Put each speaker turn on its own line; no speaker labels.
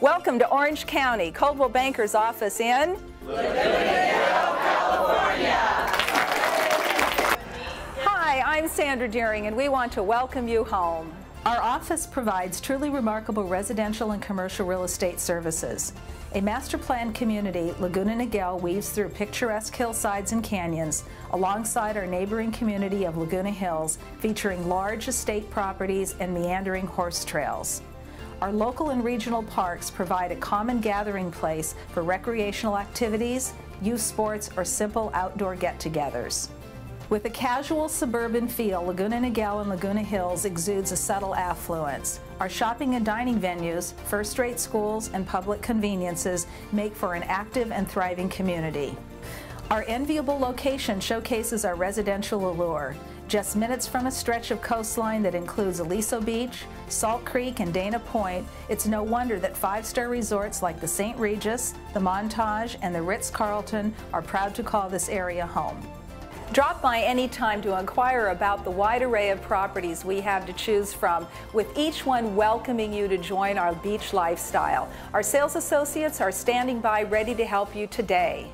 Welcome to Orange County, Coldwell Banker's office in
Laguna Niguel, California.
Hi, I'm Sandra Deering, and we want to welcome you home. Our office provides truly remarkable residential and commercial real estate services. A master planned community, Laguna Niguel weaves through picturesque hillsides and canyons alongside our neighboring community of Laguna Hills, featuring large estate properties and meandering horse trails. Our local and regional parks provide a common gathering place for recreational activities, youth sports, or simple outdoor get-togethers. With a casual suburban feel, Laguna Niguel and Laguna Hills exudes a subtle affluence. Our shopping and dining venues, first-rate schools, and public conveniences make for an active and thriving community. Our enviable location showcases our residential allure. Just minutes from a stretch of coastline that includes Aliso Beach, Salt Creek, and Dana Point, it's no wonder that five-star resorts like the St. Regis, the Montage, and the Ritz-Carlton are proud to call this area home. Drop by anytime to inquire about the wide array of properties we have to choose from, with each one welcoming you to join our beach lifestyle. Our sales associates are standing by ready to help you today.